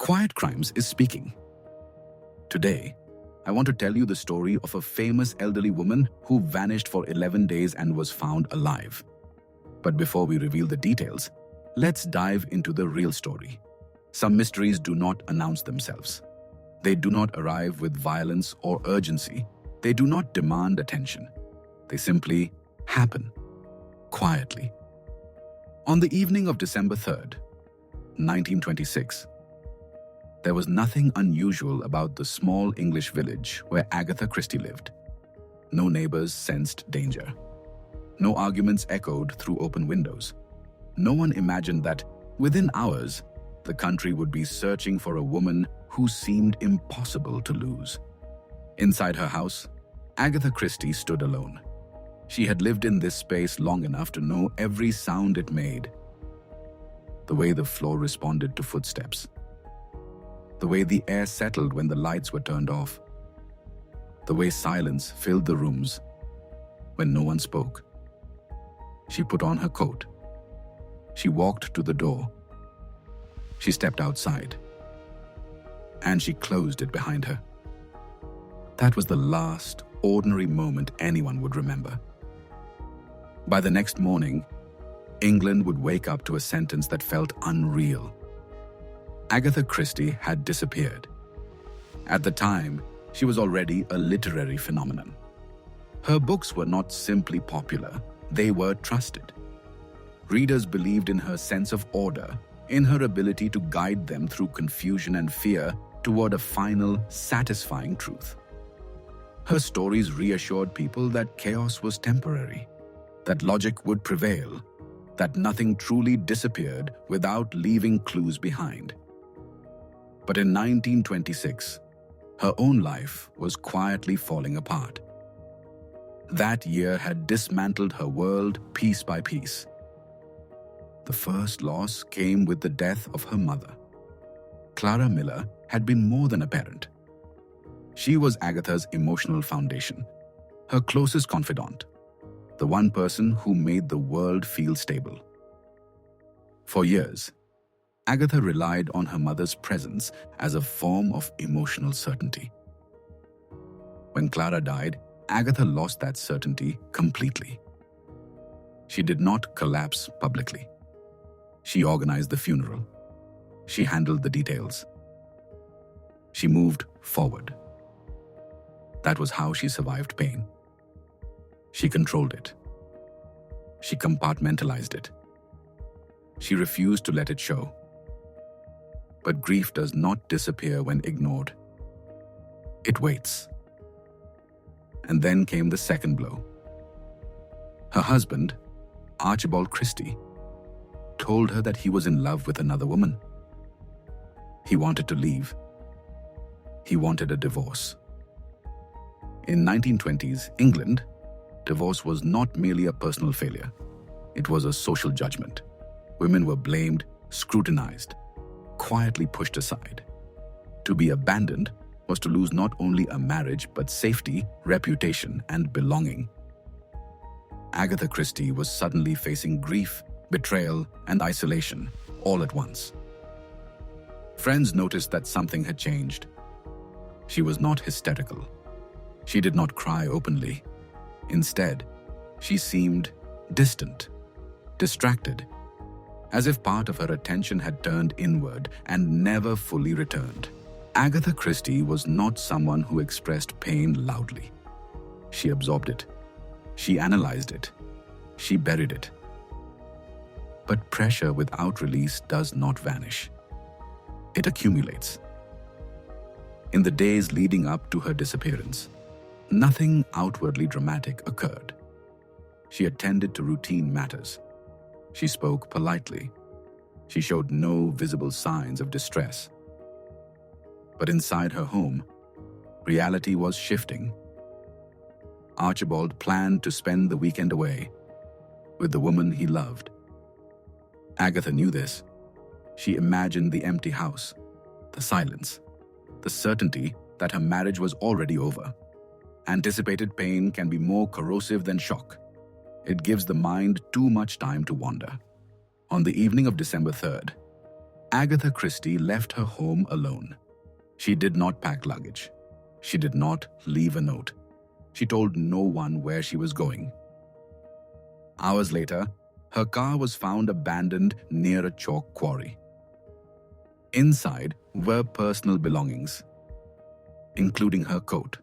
Quiet Crimes is speaking. Today, I want to tell you the story of a famous elderly woman who vanished for 11 days and was found alive. But before we reveal the details, let's dive into the real story. Some mysteries do not announce themselves. They do not arrive with violence or urgency. They do not demand attention. They simply happen, quietly. On the evening of December 3rd, 1926, there was nothing unusual about the small English village where Agatha Christie lived. No neighbors sensed danger. No arguments echoed through open windows. No one imagined that, within hours, the country would be searching for a woman who seemed impossible to lose. Inside her house, Agatha Christie stood alone. She had lived in this space long enough to know every sound it made. The way the floor responded to footsteps. The way the air settled when the lights were turned off. The way silence filled the rooms when no one spoke. She put on her coat. She walked to the door. She stepped outside. And she closed it behind her. That was the last ordinary moment anyone would remember. By the next morning, England would wake up to a sentence that felt unreal. Agatha Christie had disappeared. At the time, she was already a literary phenomenon. Her books were not simply popular, they were trusted. Readers believed in her sense of order, in her ability to guide them through confusion and fear toward a final, satisfying truth. Her stories reassured people that chaos was temporary, that logic would prevail, that nothing truly disappeared without leaving clues behind. But in 1926, her own life was quietly falling apart. That year had dismantled her world piece by piece. The first loss came with the death of her mother. Clara Miller had been more than a parent. She was Agatha's emotional foundation, her closest confidant, the one person who made the world feel stable. For years, Agatha relied on her mother's presence as a form of emotional certainty. When Clara died, Agatha lost that certainty completely. She did not collapse publicly. She organized the funeral. She handled the details. She moved forward. That was how she survived pain. She controlled it. She compartmentalized it. She refused to let it show. But grief does not disappear when ignored. It waits. And then came the second blow. Her husband, Archibald Christie, told her that he was in love with another woman. He wanted to leave. He wanted a divorce. In 1920s England, divorce was not merely a personal failure. It was a social judgment. Women were blamed, scrutinized, quietly pushed aside. To be abandoned was to lose not only a marriage but safety, reputation, and belonging. Agatha Christie was suddenly facing grief, betrayal, and isolation all at once. Friends noticed that something had changed. She was not hysterical. She did not cry openly. Instead, she seemed distant, distracted, as if part of her attention had turned inward and never fully returned. Agatha Christie was not someone who expressed pain loudly. She absorbed it. She analyzed it. She buried it. But pressure without release does not vanish. It accumulates. In the days leading up to her disappearance, nothing outwardly dramatic occurred. She attended to routine matters. She spoke politely. She showed no visible signs of distress. But inside her home, reality was shifting. Archibald planned to spend the weekend away with the woman he loved. Agatha knew this. She imagined the empty house, the silence, the certainty that her marriage was already over. Anticipated pain can be more corrosive than shock. It gives the mind too much time to wander. On the evening of December 3rd, Agatha Christie left her home alone. She did not pack luggage. She did not leave a note. She told no one where she was going. Hours later, her car was found abandoned near a chalk quarry. Inside were personal belongings, including her coat.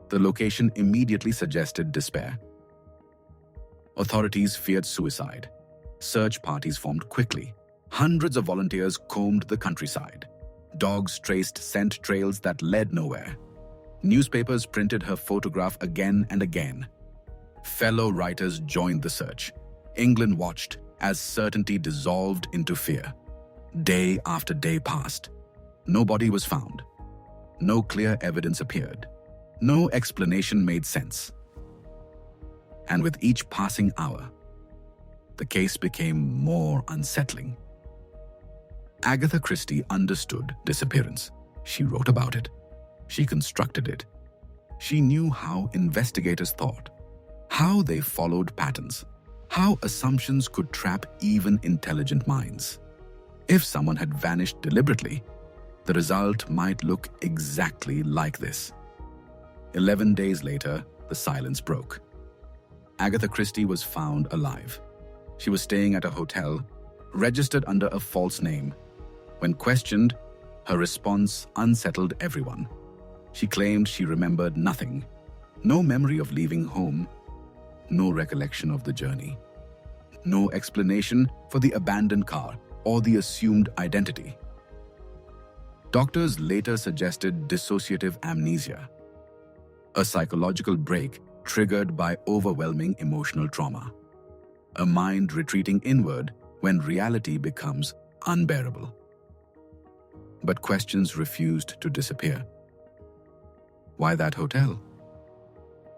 The location immediately suggested despair. Authorities feared suicide. Search parties formed quickly. Hundreds of volunteers combed the countryside. Dogs traced scent trails that led nowhere. Newspapers printed her photograph again and again. Fellow writers joined the search. England watched as certainty dissolved into fear. Day after day passed. No body was found. No clear evidence appeared. No explanation made sense. And with each passing hour, the case became more unsettling. Agatha Christie understood disappearance. She wrote about it. She constructed it. She knew how investigators thought, how they followed patterns, how assumptions could trap even intelligent minds. If someone had vanished deliberately, the result might look exactly like this. 11 days later, the silence broke. Agatha Christie was found alive. She was staying at a hotel, registered under a false name. When questioned, her response unsettled everyone. She claimed she remembered nothing. No memory of leaving home. No recollection of the journey. No explanation for the abandoned car or the assumed identity. Doctors later suggested dissociative amnesia, a psychological break triggered by overwhelming emotional trauma, a mind retreating inward when reality becomes unbearable. But questions refused to disappear. Why that hotel?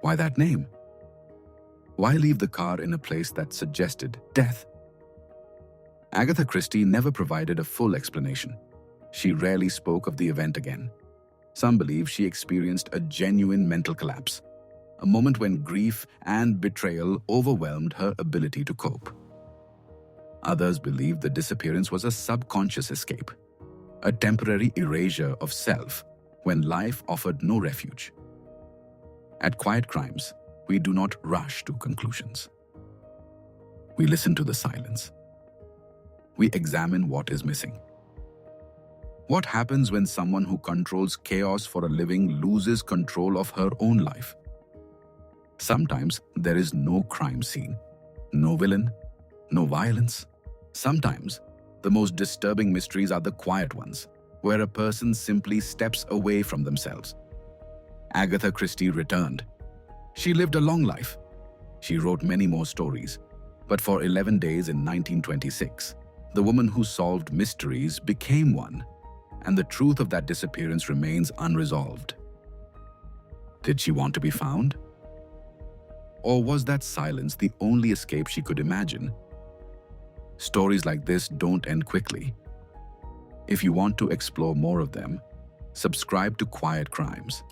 Why that name? Why leave the car in a place that suggested death? Agatha Christie never provided a full explanation. She rarely spoke of the event again. Some believe she experienced a genuine mental collapse, a moment when grief and betrayal overwhelmed her ability to cope. Others believe the disappearance was a subconscious escape, a temporary erasure of self when life offered no refuge. At Quiet Crimes, we do not rush to conclusions. We listen to the silence. We examine what is missing. What happens when someone who controls chaos for a living loses control of her own life? Sometimes there is no crime scene, no villain, no violence. Sometimes the most disturbing mysteries are the quiet ones, where a person simply steps away from themselves. Agatha Christie returned. She lived a long life. She wrote many more stories. But for 11 days in 1926, the woman who solved mysteries became one, and the truth of that disappearance remains unresolved. Did she want to be found? Or was that silence the only escape she could imagine? Stories like this don't end quickly. If you want to explore more of them, subscribe to Quiet Crimes.